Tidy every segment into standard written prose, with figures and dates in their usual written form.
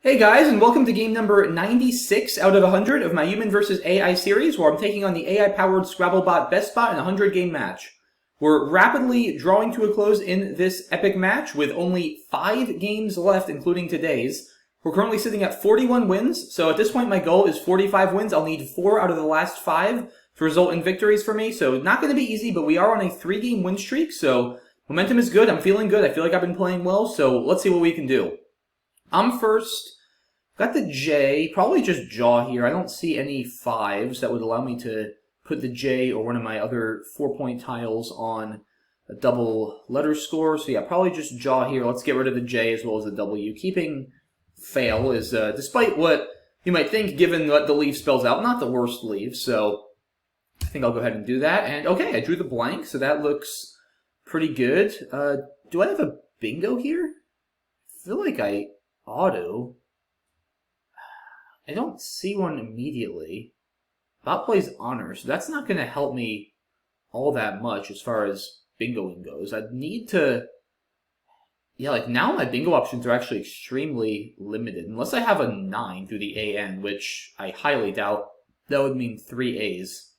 Hey guys, and welcome to game number 96 out of 100 of my Human vs. AI series, where I'm taking on the AI-powered Scrabble bot BestBot in a 100-game match. We're rapidly drawing to a close in this epic match with only 5 games left, including today's. We're currently sitting at 41 wins, so at this point my goal is 45 wins. I'll need 4 out of the last 5 to result in victories for me, so not going to be easy, but we are on a 3-game win streak, so momentum is good. I'm feeling good. I feel like I've been playing well, so let's see what we can do. I'm first. Got the J, probably just jaw here. I don't see any 5s that would allow me to put the J or one of my other 4-point tiles on a double letter score. So yeah, probably just jaw here. Let's get rid of the J as well as the W. Keeping fail is, despite what you might think, given what the leaf spells out, not the worst leaf. So I think I'll go ahead and do that. And okay, I drew the blank, so that looks pretty good. Do I have a bingo here? I feel like I ought to. I don't see one immediately. Bot plays honor, so that's not going to help me all that much as far as bingoing goes. I'd need to... Yeah, like now my bingo options are actually extremely limited. Unless I have a 9 through the AN, which I highly doubt. That would mean 3 A's.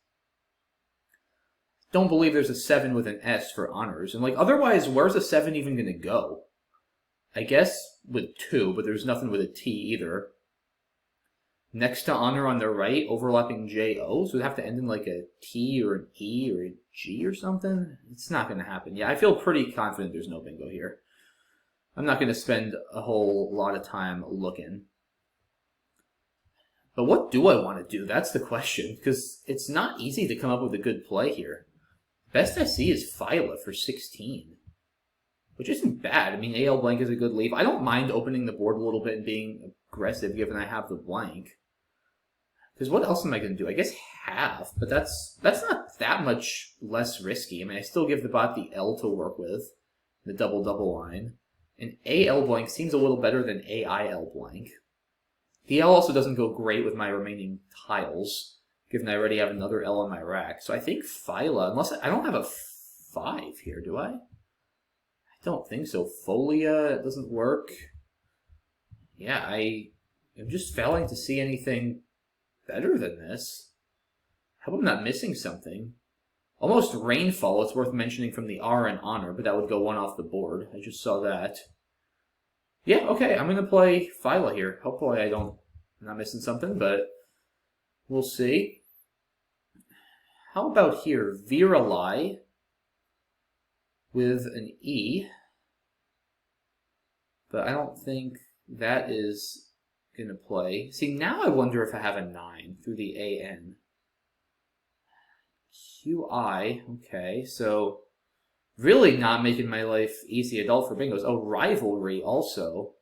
Don't believe there's a 7 with an S for honors. And like otherwise, where's a 7 even going to go? I guess with 2, but there's nothing with a T either. Next to honor on the right, overlapping J-O, so it'd have to end in like a T or an E or a G or something. It's not going to happen. Yeah, I feel pretty confident there's no bingo here. I'm not going to spend a whole lot of time looking. But what do I want to do? That's the question, because it's not easy to come up with a good play here. Best I see is Phyla for 16, which isn't bad. I mean, AL blank is a good leave. I don't mind opening the board a little bit and being aggressive given I have the blank. Because what else am I going to do? I guess half, but that's not that much less risky. I mean, I still give the bot the L to work with, the double-double line. And AL blank seems a little better than AIL blank. The L also doesn't go great with my remaining tiles, given I already have another L on my rack. So I think Phyla, unless I don't have a 5 here, do I? I don't think so. Folia doesn't work. Yeah, I'm just failing to see anything better than this. How about I'm not missing something? Almost Rainfall, it's worth mentioning from the R and honor, but that would go 1 off the board. I just saw that. Yeah, okay, I'm going to play Phyla here. Hopefully I'm not missing something, but we'll see. How about here? Virali with an E. But I don't think that is going to play. See, now I wonder if I have a 9 through the AN. QI, okay, so really not making my life easy at all for bingos. Oh, Rivalry also.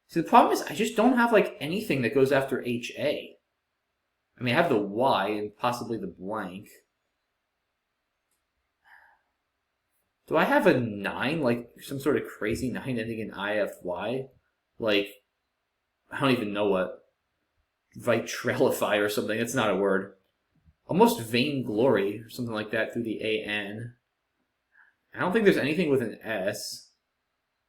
See, the problem is I just don't have like anything that goes after HA. I mean, I have the Y and possibly the blank. Do I have a 9, like some sort of crazy 9 ending in IFY? Like, I don't even know what. Vitrellify or something. It's not a word. Almost Vainglory or something like that through the AN. I don't think there's anything with an S.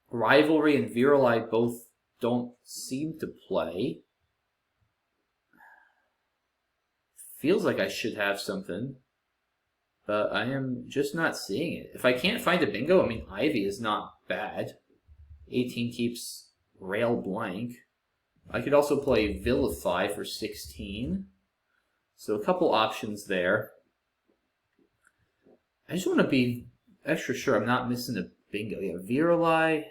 Rivalry and Virali both don't seem to play. Feels like I should have something, but I am just not seeing it. If I can't find a bingo, I mean, Ivy is not bad. 18 keeps Rail blank. I could also play Vilify for 16. So a couple options there. I just want to be extra sure I'm not missing a bingo. Yeah, Virali.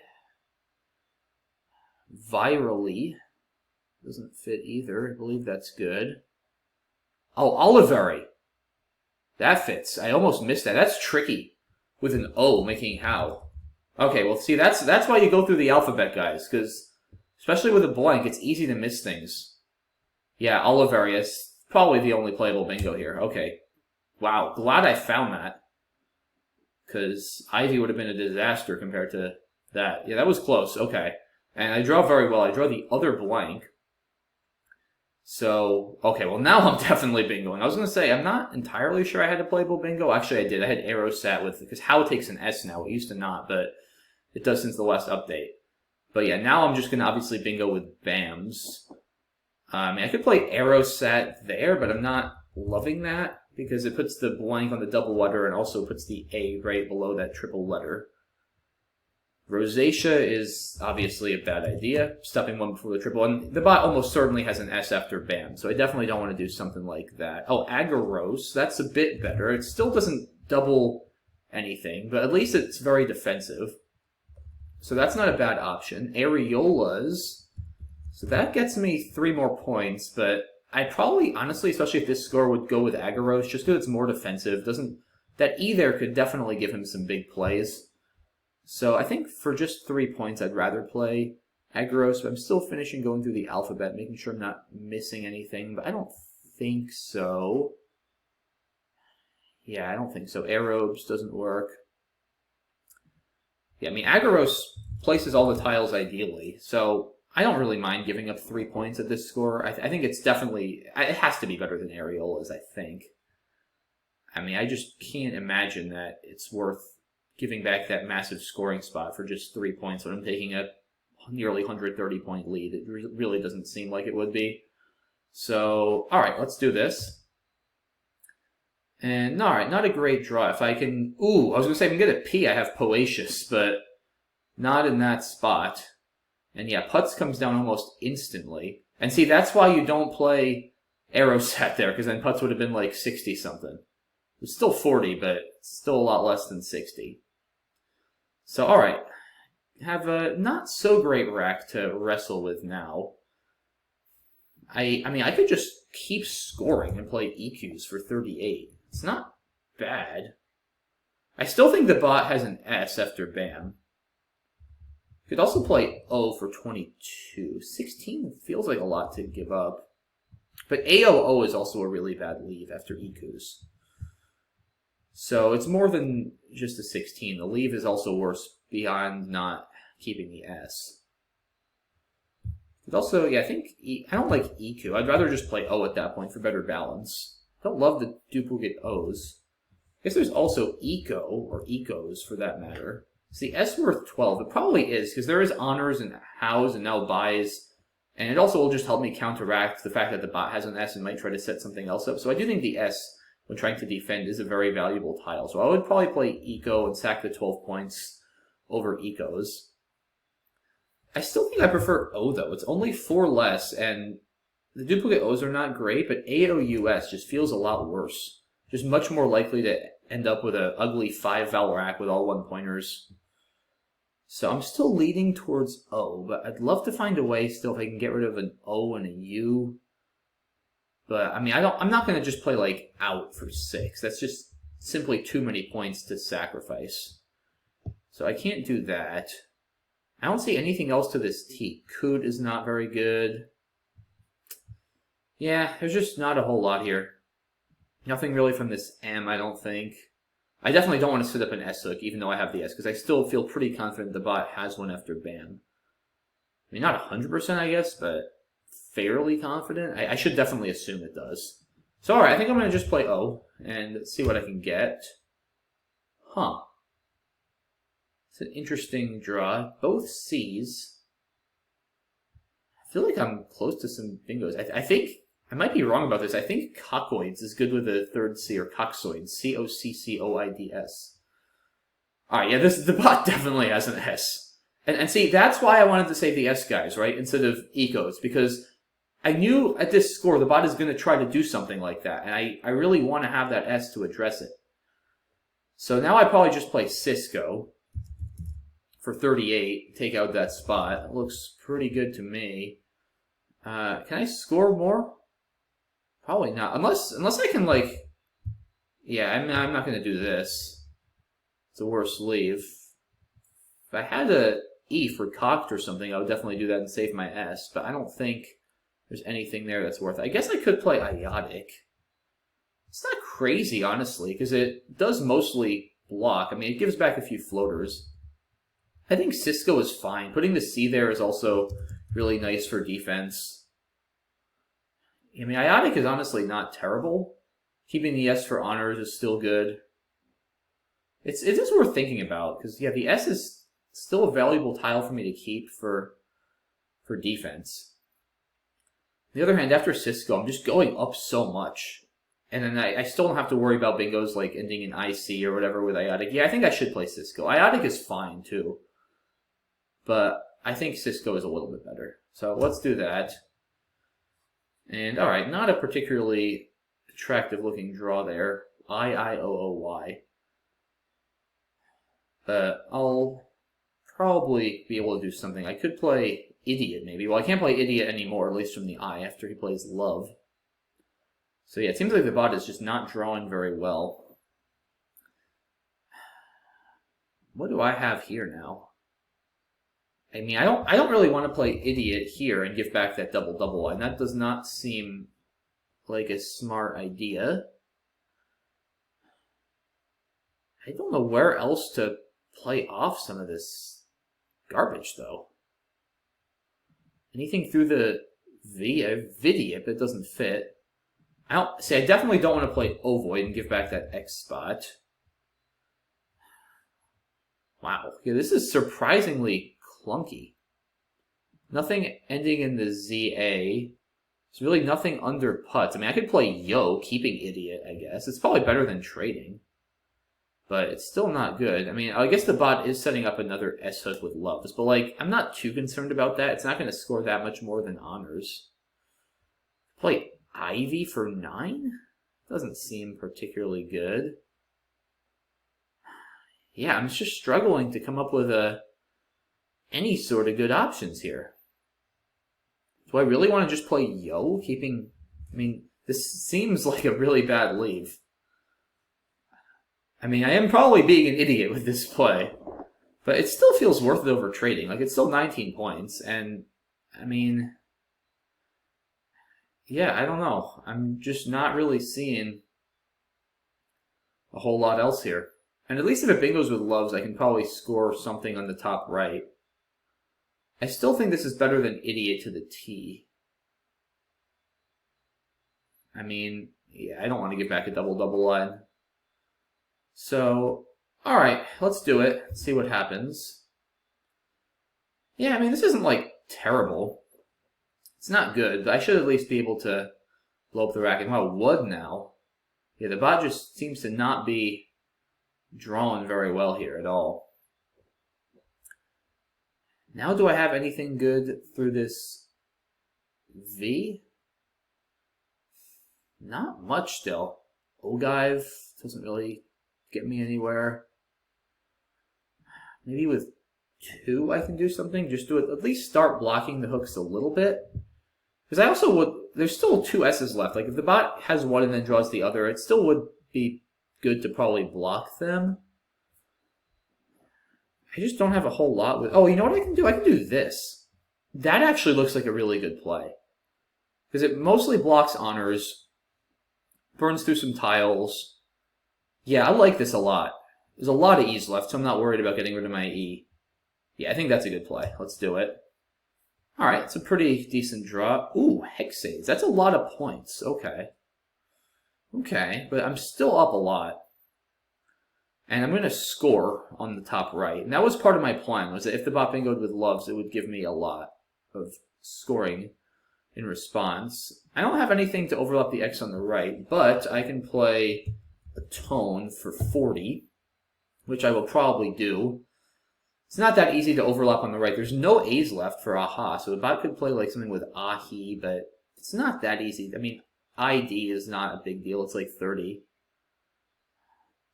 Virally. Doesn't fit either. I believe that's good. Oh, Oliveri. That fits. I almost missed that. That's tricky. With an O making how. Okay, well, see, that's why you go through the alphabet, guys, because especially with a blank, it's easy to miss things. Yeah, Oliveri is probably the only playable bingo here. Okay. Wow, glad I found that. Because Ivy would have been a disaster compared to that. Yeah, that was close. Okay. And I draw very well. I draw the other blank. So, okay, well, now I'm definitely bingoing. I was going to say, I'm not entirely sure I had a playable bingo. Actually, I did. I had Aerosat with, because How takes an S now. It used to not, but it does since the last update. But yeah, now I'm just going to obviously bingo with BAMs. I mean, I could play arrow set there, but I'm not loving that because it puts the blank on the double letter and also puts the A right below that triple letter. Rosacea is obviously a bad idea, stuffing one before the triple, and the bot almost certainly has an S after BAM, so I definitely don't want to do something like that. Oh, Agarose, that's a bit better. It still doesn't double anything, but at least it's very defensive. So that's not a bad option. Areolas, so that gets me 3 more points, but I probably, honestly, especially if this score would go with Agarose, just because it's more defensive, that E there could definitely give him some big plays. So I think for just 3 points, I'd rather play Agarose, but I'm still finishing going through the alphabet, making sure I'm not missing anything, but I don't think so. Yeah, I don't think so. Aerobes doesn't work. Yeah, I mean, Agarose places all the tiles ideally, so I don't really mind giving up 3 points at this score. I think it's definitely, it has to be better than Areolas, I think. I mean, I just can't imagine that it's worth giving back that massive scoring spot for just 3 points when I'm taking a nearly 130-point lead. It really doesn't seem like it would be. So, alright, let's do this. And, alright, not a great draw. If I can... Ooh, I was going to say, if I can get a P, I have Poaceous, but not in that spot. And yeah, Putz comes down almost instantly. And see, that's why you don't play Aerosat there, because then Putz would have been like 60-something. It's still 40, but it's still a lot less than 60. So, alright. Have a not so great rack to wrestle with now. I mean, I could just keep scoring and play EQs for 38. It's not bad. I still think the bot has an S after BAM. Could also play O for 22. 16 feels like a lot to give up. But AOO is also a really bad leave after EQs. So it's more than just a 16. The leave is also worse beyond not keeping the S. But also, yeah, I don't like EQ. I'd rather just play O at that point for better balance. I don't love the duplicate O's. I guess there's also Eco, or Ecos for that matter. Is the S worth 12? It probably is, because there is honors and hows and now buys. And it also will just help me counteract the fact that the bot has an S and might try to set something else up. So I do think the S, when trying to defend, is a very valuable tile. So I would probably play Eco and sack the 12 points over Ecos. I still think I prefer O, though. It's only 4 less, and the duplicate O's are not great, but AOUS just feels a lot worse. Just much more likely to end up with an ugly 5-vowel rack with all 1-pointers. So I'm still leaning towards O, but I'd love to find a way still if I can get rid of an O and a U. But, I mean, I'm not going to just play, like, out for 6. That's just simply too many points to sacrifice. So I can't do that. I don't see anything else to this T. Coot is not very good. Yeah, there's just not a whole lot here. Nothing really from this M, I don't think. I definitely don't want to set up an S hook, even though I have the S, because I still feel pretty confident the bot has one after BAM. I mean, not 100%, I guess, but fairly confident. I should definitely assume it does. So, alright, I think I'm going to just play O, and see what I can get. Huh. It's an interesting draw. Both C's. I feel like I'm close to some bingos. I think, I might be wrong about this. I think Coccoids is good with a third C, or Coxoids. C-O-C-C-O-I-D-S. Alright, yeah, the bot definitely has an S. And see, that's why I wanted to save the S guys, right, instead of Ecos, because I knew at this score the bot is going to try to do something like that, and I really want to have that S to address it. So now I probably just play Cisco for 38, take out that spot. It looks pretty good to me. Can I score more? Probably not. Unless I can, like... Yeah, I'm not going to do this. It's a worse leave. If I had a E for cocked or something, I would definitely do that and save my S, but I don't think there's anything there that's worth it. I guess I could play Iotic. It's not crazy, honestly, because it does mostly block. I mean, it gives back a few floaters. I think Cisco is fine. Putting the C there is also really nice for defense. I mean, Iotic is honestly not terrible. Keeping the S for honors is still good. It is worth thinking about, because, yeah, the S is still a valuable tile for me to keep for defense. On the other hand, after Cisco, I'm just going up so much. And then I still don't have to worry about bingos like ending in IC or whatever with Iotic. Yeah, I think I should play Cisco. Iotic is fine too. But I think Cisco is a little bit better. So let's do that. And alright, not a particularly attractive looking draw there. IIOOY. I'll probably be able to do something. I could play Idiot maybe. Well, I can't play Idiot anymore, at least from the I, after he plays Love. So yeah, it seems like the bot is just not drawing very well. What do I have here now? I mean, I don't really want to play Idiot here and give back that double, and that does not seem like a smart idea. I don't know where else to play off some of this garbage, though. Anything through the Vidiot, but it doesn't fit. I definitely don't want to play Ovoid and give back that X spot. Wow, yeah, this is surprisingly clunky. Nothing ending in the ZA. There's really nothing under putts. I mean, I could play Yo, keeping Idiot, I guess. It's probably better than trading. But it's still not good. I mean, I guess the bot is setting up another S-hook with Loves. But, like, I'm not too concerned about that. It's not going to score that much more than Honors. Play Ivy for 9? Doesn't seem particularly good. Yeah, I'm just struggling to come up with any sort of good options here. Do I really want to just play Yo, keeping... I mean, this seems like a really bad leave. I mean, I am probably being an idiot with this play, but it still feels worth it over trading. Like, it's still 19 points, and, I mean... Yeah, I don't know. I'm just not really seeing a whole lot else here. And at least if it bingos with Loves, I can probably score something on the top right. I still think this is better than Idiot to the T. I mean, yeah, I don't want to get back a double line. So, alright, let's do it. Let's see what happens. Yeah, I mean, this isn't, like, terrible. It's not good, but I should at least be able to blow up the racket. Wow, wood now. Yeah, the bot just seems to not be drawing very well here at all. Now do I have anything good through this V? Not much still. Ogive doesn't really get me anywhere. Maybe with 2 I can do something. Just do it. At least start blocking the hooks a little bit. Because I also would... There's still 2 S's left. Like, if the bot has one and then draws the other, it still would be good to probably block them. I just don't have a whole lot with... Oh, you know what I can do? I can do this. That actually looks like a really good play. Because it mostly blocks Honors, burns through some tiles. Yeah, I like this a lot. There's a lot of E's left, so I'm not worried about getting rid of my E. Yeah, I think that's a good play. Let's do it. Alright, it's a pretty decent draw. Ooh, Hexades. That's a lot of points. Okay. Okay, but I'm still up a lot. And I'm going to score on the top right. And that was part of my plan, was that if the bot bingoed with Loves, it would give me a lot of scoring in response. I don't have anything to overlap the X on the right, but I can play a tone for 40, which I will probably do. It's not that easy to overlap on the right. There's no A's left for Aha, so the bot could play like something with Ahi, but it's not that easy. I mean, ID is not a big deal. It's like 30.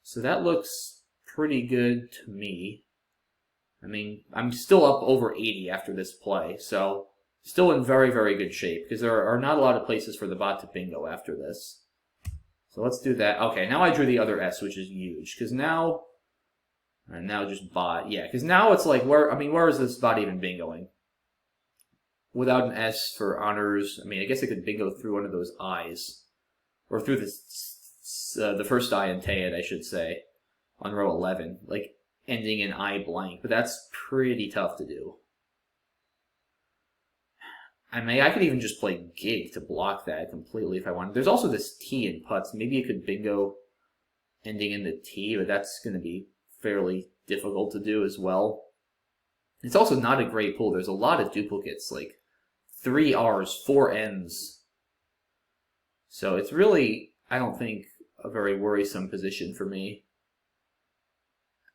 So that looks pretty good to me. I mean, I'm still up over 80 after this play, so still in very, very good shape, because there are not a lot of places for the bot to bingo after this. So let's do that. Okay, now I drew the other S, which is huge, because now... And now just bot. Yeah, because now it's like, where is this bot even bingoing? Without an S for Honors, I mean, I guess it could bingo through one of those I's. Or through the first I in Teid, I should say, on row 11. Like, ending in I blank. But that's pretty tough to do. I mean, I could even just play Gig to block that completely if I wanted. There's also this T in putts. Maybe it could bingo ending in the T, but that's going to be fairly difficult to do as well. It's also not a great pool. There's a lot of duplicates, like 3 R's, 4 N's. So it's really, I don't think, a very worrisome position for me.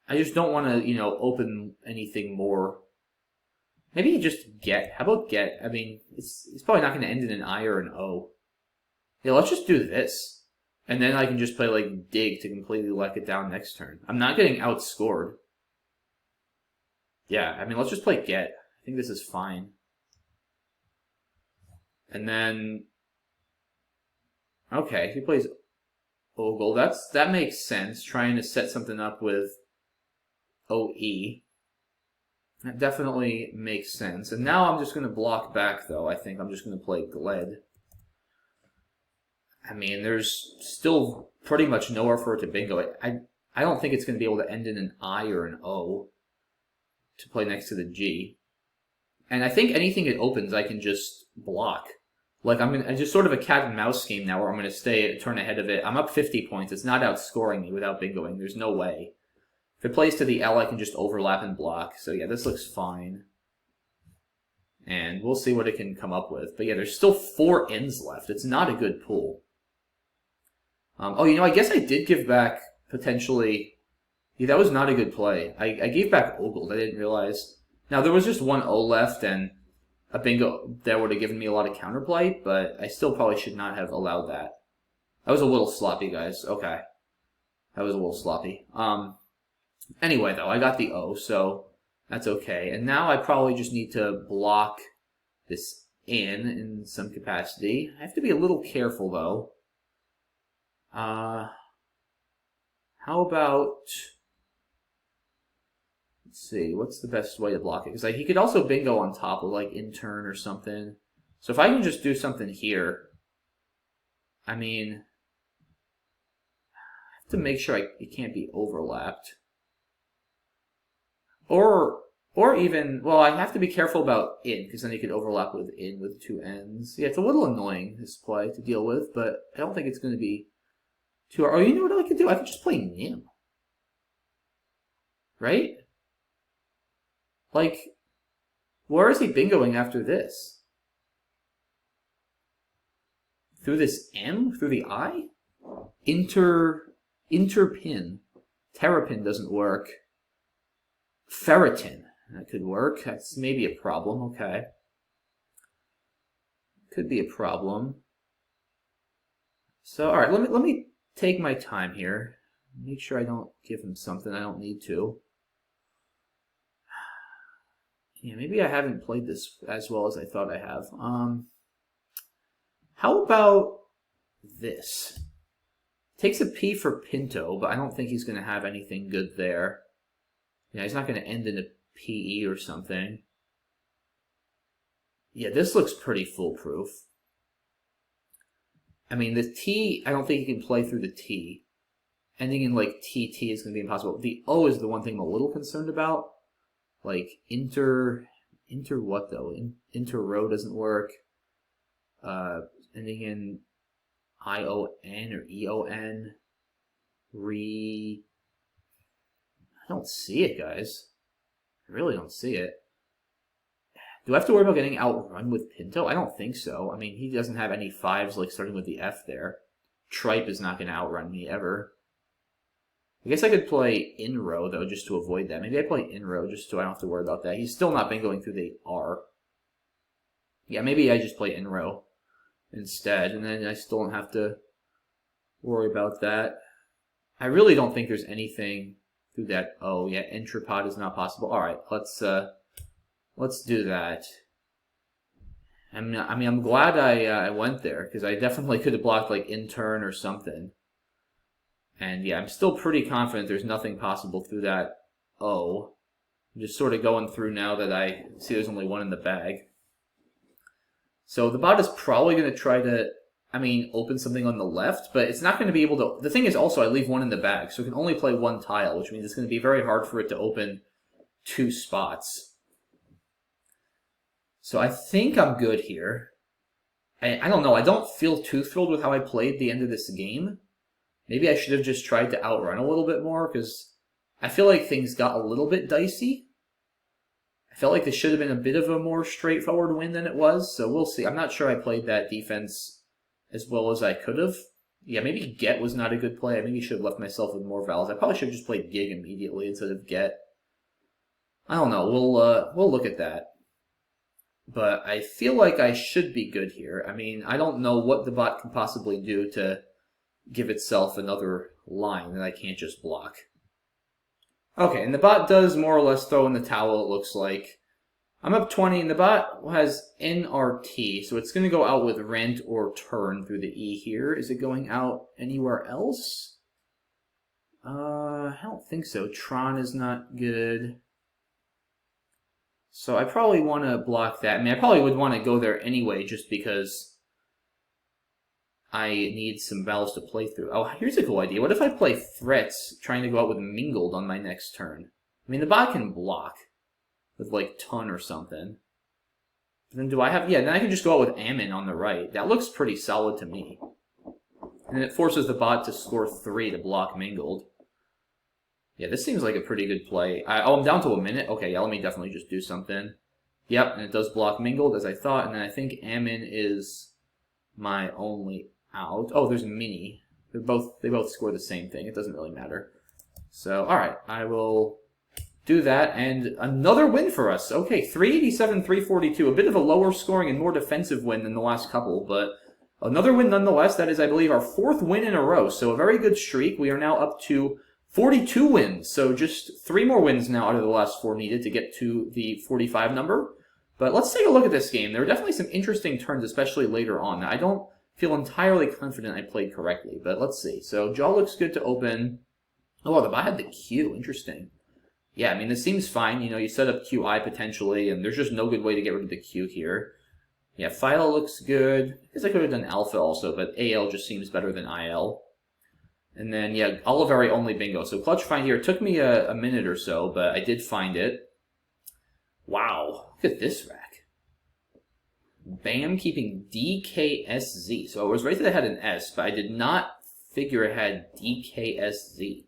I just don't want to, open anything more. Maybe just get. How about get? I mean, it's probably not going to end in an I or an O. Yeah, let's just do this. And then I can just play, like, dig to completely lock it down next turn. I'm not getting outscored. Yeah, I mean, let's just play get. I think this is fine. And then... Okay, he plays Ogle. That makes sense, trying to set something up with OE. That definitely makes sense. And now I'm just going to block back, though. I think I'm just going to play Gled. I mean, there's still pretty much nowhere for it to bingo. I don't think it's going to be able to end in an I or an O to play next to the G. And I think anything it opens, I can just block. Like, I'm just sort of a cat and mouse game now where I'm going to stay a turn ahead of it. I'm up 50 points. It's not outscoring me without bingoing. There's no way. If it plays to the L, I can just overlap and block. So yeah, this looks fine. And we'll see what it can come up with. But yeah, there's still 4 N's left. It's not a good pool. I guess I did give back, potentially... Yeah, that was not a good play. I gave back Ogled. I didn't realize. Now, there was just 1 O left, and a bingo that would have given me a lot of counterplay, but I still probably should not have allowed that. That was a little sloppy, guys. Okay. That was a little sloppy. Anyway, though, I got the O, so that's okay. And now I probably just need to block this in some capacity. I have to be a little careful, though. How about... Let's see, what's the best way to block it? Because he could also bingo on top of, like, in turn or something. So if I can just do something here... I mean... I have to make sure it can't be overlapped. Or even... Well, I have to be careful about in, because then you could overlap with in with 2 N's. Yeah, it's a little annoying, this play, to deal with, but I don't think it's going to be... Oh, you know what I could do? I could just play Nim. Right? Like, where is he bingoing after this? Through this M? Through the I? Interpin. Terrapin doesn't work. Ferritin. That could work. That's maybe a problem. Okay. Could be a problem. So, alright, let me take my time here. Make sure I don't give him something I don't need to. Yeah, maybe I haven't played this as well as I thought I have. How about this? Takes a P for Pinto, but I don't think he's going to have anything good there. Yeah, he's not going to end in a PE or something. Yeah, this looks pretty foolproof. I mean, the T, I don't think he can play through the T. Ending in, like, TT is going to be impossible. The O is the one thing I'm a little concerned about. Like, inter what, though? Inter row doesn't work. Ending in ION or EON. I don't see it, guys. I really don't see it. Do I have to worry about getting outrun with Pinto? I don't think so. I mean, he doesn't have any 5s, like, starting with the F there. Tripe is not going to outrun me, ever. I guess I could play in row, though, just to avoid that. Maybe I play in row just so I don't have to worry about that. He's still not bingoing through the R. Yeah, maybe I just play in row instead, and then I still don't have to worry about that. I really don't think there's anything through that. Oh, yeah, Entropod is not possible. All right, let's do that. I mean, I'm glad I went there, because I definitely could have blocked, like, in turn or something. And yeah, I'm still pretty confident there's nothing possible through that O. I'm just sort of going through now that I see there's only 1 in the bag. So the bot is probably going to try to, open something on the left, but it's not going to be able to... The thing is also I leave 1 in the bag, so it can only play 1 tile, which means it's going to be very hard for it to open 2 spots. So I think I'm good here. I don't know, I don't feel too thrilled with how I played the end of this game. Maybe I should have just tried to outrun a little bit more, because I feel like things got a little bit dicey. I felt like this should have been a bit of a more straightforward win than it was, so we'll see. I'm not sure I played that defense as well as I could have. Yeah, maybe get was not a good play. I maybe should have left myself with more vowels. I probably should have just played gig immediately instead of get. I don't know. We'll look at that. But I feel like I should be good here. I mean, I don't know what the bot can possibly do to give itself another line that I can't just block. Okay, and the bot does more or less throw in the towel, it looks like. I'm up 20, and the bot has NRT, so it's going to go out with rent or turn through the E here. Is it going out anywhere else? I don't think so. Tron is not good. So I probably want to block that. I mean, I probably would want to go there anyway, just because I need some vowels to play through. Oh, here's a cool idea. What if I play threats, trying to go out with mingled on my next turn? I mean, the bot can block with, like, ton or something. Then do I have... Yeah, then I can just go out with Ammon on the right. That looks pretty solid to me. And it forces the bot to score 3 to block mingled. Yeah, this seems like a pretty good play. I'm down to a minute. Okay, yeah, let me definitely just do something. Yep, and it does block mingled, as I thought. And then I think Ammon is my only out. Oh, there's Mini. They both score the same thing. It doesn't really matter. So, alright, I will do that. And another win for us. Okay, 387, 342. A bit of a lower scoring and more defensive win than the last couple, but another win nonetheless. That is, I believe, our 4th win in a row. So a very good streak. We are now up to 42 wins, so just 3 more wins now out of the last 4 needed to get to the 45 number. But let's take a look at this game. There were definitely some interesting turns, especially later on. I don't feel entirely confident I played correctly, but let's see. So jaw looks good to open. Oh, the bot had the Q. Interesting. Yeah, I mean, this seems fine. You know, you set up QI potentially, and there's just no good way to get rid of the Q here. Yeah, file looks good. I guess I could have done alpha also, but AL just seems better than IL. And then, yeah, Oliveri only bingo. So clutch find here. It took me a minute or so, but I did find it. Wow. Look at this rack. Bam keeping DKSZ. So I was right that it had an S, but I did not figure it had DKSZ.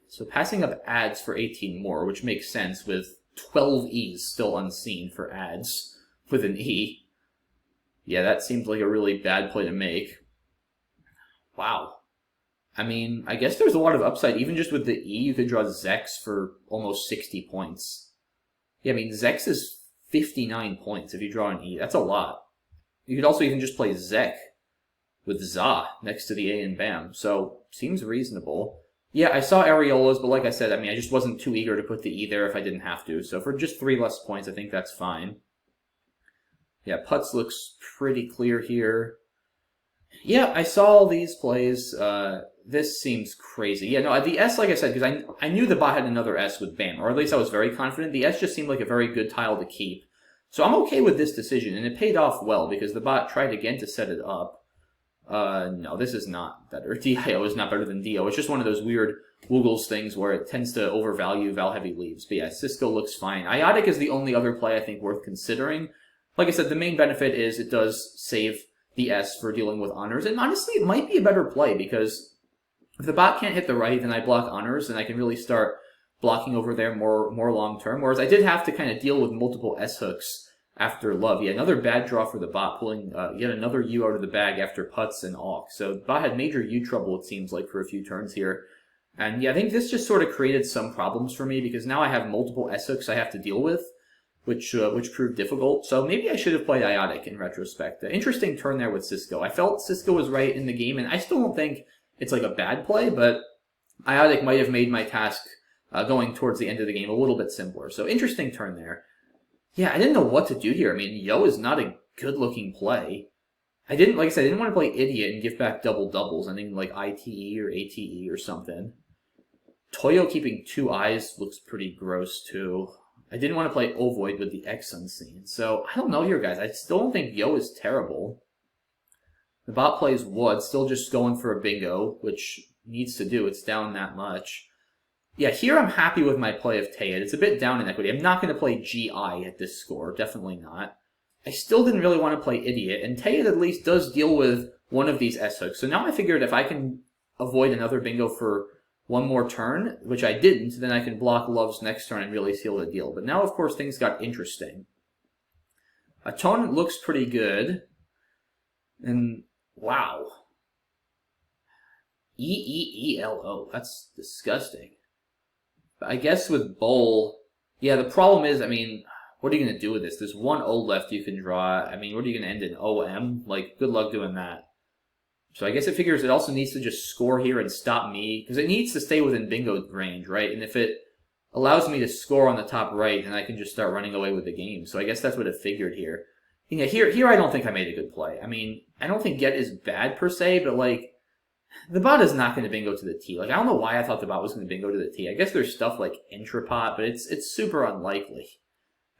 So passing up ads for 18 more, which makes sense with 12 E's still unseen for ads with an E. Yeah, that seems like a really bad play to make. Wow. I mean, I guess there's a lot of upside. Even just with the E, you could draw Zex for almost 60 points. Yeah, I mean, Zex is 59 points if you draw an E. That's a lot. You could also even just play Zek with Za next to the A and Bam. So, seems reasonable. Yeah, I saw Areolas, but like I said, I mean, I just wasn't too eager to put the E there if I didn't have to. So for just 3 less points, I think that's fine. Yeah, Putz looks pretty clear here. Yeah, I saw all these plays. This seems crazy. Yeah, no, the S, like I said, because I knew the bot had another S with Bam, or at least I was very confident. The S just seemed like a very good tile to keep. So I'm okay with this decision, and it paid off well, because the bot tried again to set it up. No, this is not better. DIO is not better than DO. It's just one of those weird Woogles things where it tends to overvalue Val-heavy leaves. But yeah, Cisco looks fine. Iotic is the only other play I think worth considering. Like I said, the main benefit is it does save the S for dealing with honors, and honestly, it might be a better play, because if the bot can't hit the right, then I block honors, and I can really start blocking over there more long-term, whereas I did have to kind of deal with multiple S-hooks after Love. Yeah, another bad draw for the bot, pulling yet another U out of the bag after Putz and Auk. So the bot had major U trouble, it seems like, for a few turns here. And yeah, I think this just sort of created some problems for me, because now I have multiple S-hooks I have to deal with, which proved difficult. So maybe I should have played Iotic in retrospect. Interesting turn there with Cisco. I felt Cisco was right in the game, and I still don't think it's like a bad play, but Iotic might have made my task going towards the end of the game a little bit simpler. So interesting turn there. Yeah, I didn't know what to do here. I mean, Yo is not a good-looking play. Like I said, I didn't want to play Idiot and give back double-doubles. I think like ITE or ATE or something. Toyo keeping 2 eyes looks pretty gross, too. I didn't want to play Ovoid with the X unseen. So, I don't know here, guys. I still don't think Yo is terrible. The bot plays Wood, still just going for a bingo, which needs to do. It's down that much. Yeah, here I'm happy with my play of Teyit. It's a bit down in equity. I'm not going to play GI at this score. Definitely not. I still didn't really want to play Idiot, and Teyit at least does deal with one of these S-hooks. So now I figured if I can avoid another bingo for one more turn, which I didn't, then I can block Love's next turn and really seal the deal. But now, of course, things got interesting. Atonement looks pretty good. And, wow. E-E-E-L-O. That's disgusting. But I guess with Bowl, yeah, the problem is, I mean, what are you going to do with this? There's one O left you can draw. I mean, what are you going to end in? O-M? Like, good luck doing that. So I guess it figures it also needs to just score here and stop me, because it needs to stay within bingo range, right? And if it allows me to score on the top right, then I can just start running away with the game. So I guess that's what it figured here. Yeah, here I don't think I made a good play. I mean, I don't think get is bad per se, but like, the bot is not going to bingo to the T. Like, I don't know why I thought the bot was going to bingo to the T. I guess there's stuff like intrapot, but it's super unlikely.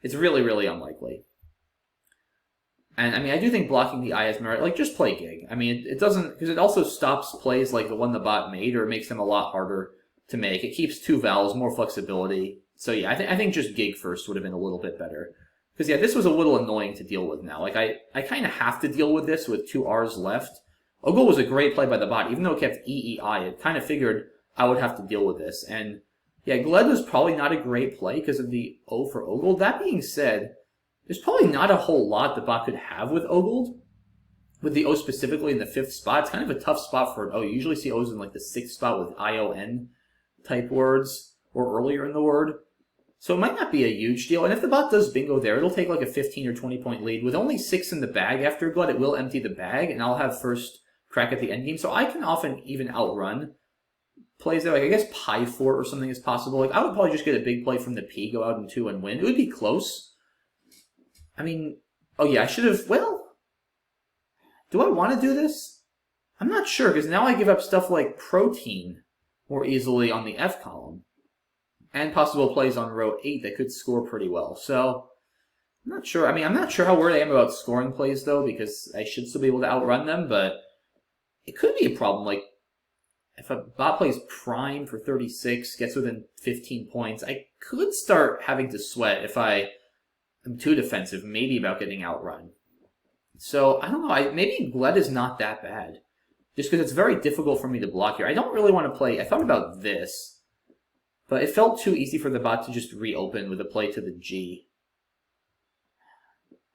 It's really, really unlikely. And, I mean, I do think blocking the I has merit. Like, just play gig. I mean, it doesn't... Because it also stops plays like the one the bot made, or it makes them a lot harder to make. It keeps two vowels, more flexibility. So, yeah, I think just gig first would have been a little bit better. Because, yeah, this was a little annoying to deal with now. Like, I kind of have to deal with this with two R's left. Ogle was a great play by the bot. Even though it kept E-E-I, it kind of figured I would have to deal with this. And, yeah, Gled was probably not a great play because of the O for Ogle. That being said... There's probably not a whole lot the bot could have with Ogled. With the O specifically in the 5th spot, it's kind of a tough spot for an O. You usually see O's in like the 6th spot with I-O-N type words, or earlier in the word. So it might not be a huge deal. And if the bot does bingo there, it'll take like a 15 or 20 point lead. With only 6 in the bag after Gled, it will empty the bag, and I'll have first crack at the endgame. So I can often even outrun plays there. Like, I guess Pi 4 or something is possible. Like, I would probably just get a big play from the P, go out in 2 and win. It would be close. I mean, oh yeah, I should have, well, do I want to do this? I'm not sure, because now I give up stuff like protein more easily on the F column. And possible plays on row 8 that could score pretty well. So, I'm not sure. I mean, I'm not sure how worried I am about scoring plays, though, because I should still be able to outrun them, but it could be a problem. Like, if a bot plays prime for 36, gets within 15 points, I could start having to sweat if I'm too defensive, maybe about getting outrun. So, I don't know, maybe Gled is not that bad. Just because it's very difficult for me to block here. I don't really want to play, I thought about this, but it felt too easy for the bot to just reopen with a play to the G.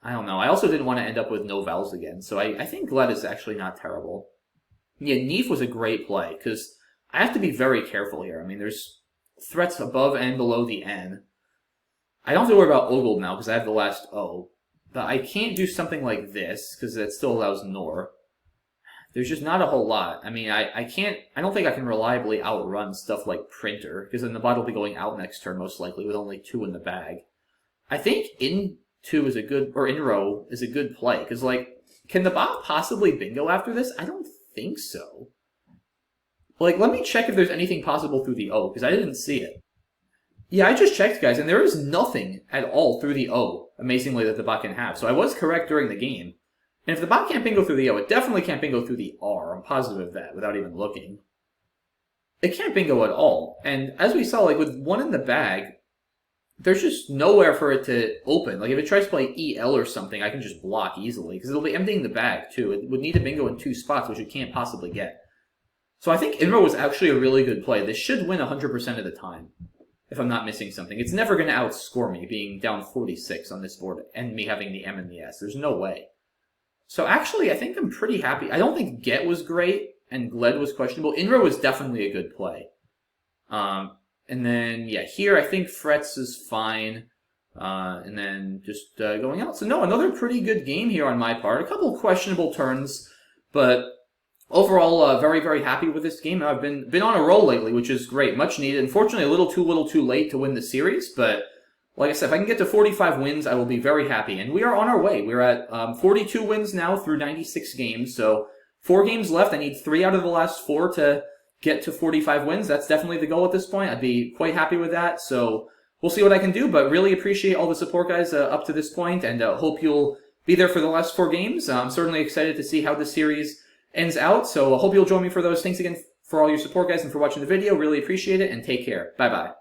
I don't know, I also didn't want to end up with no vowels again, so I think Gled is actually not terrible. Yeah, Neef was a great play, because I have to be very careful here. I mean, there's threats above and below the N. I don't have to worry about Ogled now because I have the last O. But I can't do something like this because that still allows Nor. There's just not a whole lot. I mean, I don't think I can reliably outrun stuff like Printer because then the bot will be going out next turn most likely with only 2 in the bag. I think In2 is a good, or In-row is a good play because, like, can the bot possibly bingo after this? I don't think so. Like, let me check if there's anything possible through the O because I didn't see it. Yeah, I just checked, guys, and there is nothing at all through the O, amazingly, that the bot can have. So I was correct during the game. And if the bot can't bingo through the O, it definitely can't bingo through the R. I'm positive of that, without even looking. It can't bingo at all. And as we saw, like, with 1 in the bag, there's just nowhere for it to open. Like, if it tries to play EL or something, I can just block easily, because it'll be emptying the bag, too. It would need to bingo in 2 spots, which it can't possibly get. So I think Inro was actually a really good play. This should win 100% of the time. If I'm not missing something. It's never going to outscore me being down 46 on this board and me having the M and the S. There's no way. So actually, I think I'm pretty happy. I don't think Get was great and Gled was questionable. Inro was definitely a good play. And then, yeah, here I think Frets is fine. And then just going out. So no, another pretty good game here on my part. A couple questionable turns, but... Overall, very, very happy with this game. I've been on a roll lately, which is great. Much needed. Unfortunately, a little too late to win the series, but like I said, if I can get to 45 wins, I will be very happy. And we are on our way. We're at 42 wins now through 96 games, so 4 games left. I need 3 out of the last 4 to get to 45 wins. That's definitely the goal at this point. I'd be quite happy with that, so we'll see what I can do, but really appreciate all the support, guys, up to this point, and hope you'll be there for the last 4 games. I'm certainly excited to see how this series ends out, so I hope you'll join me for those. Thanks again for all your support, guys, and for watching the video. Really appreciate it, and take care. Bye-bye.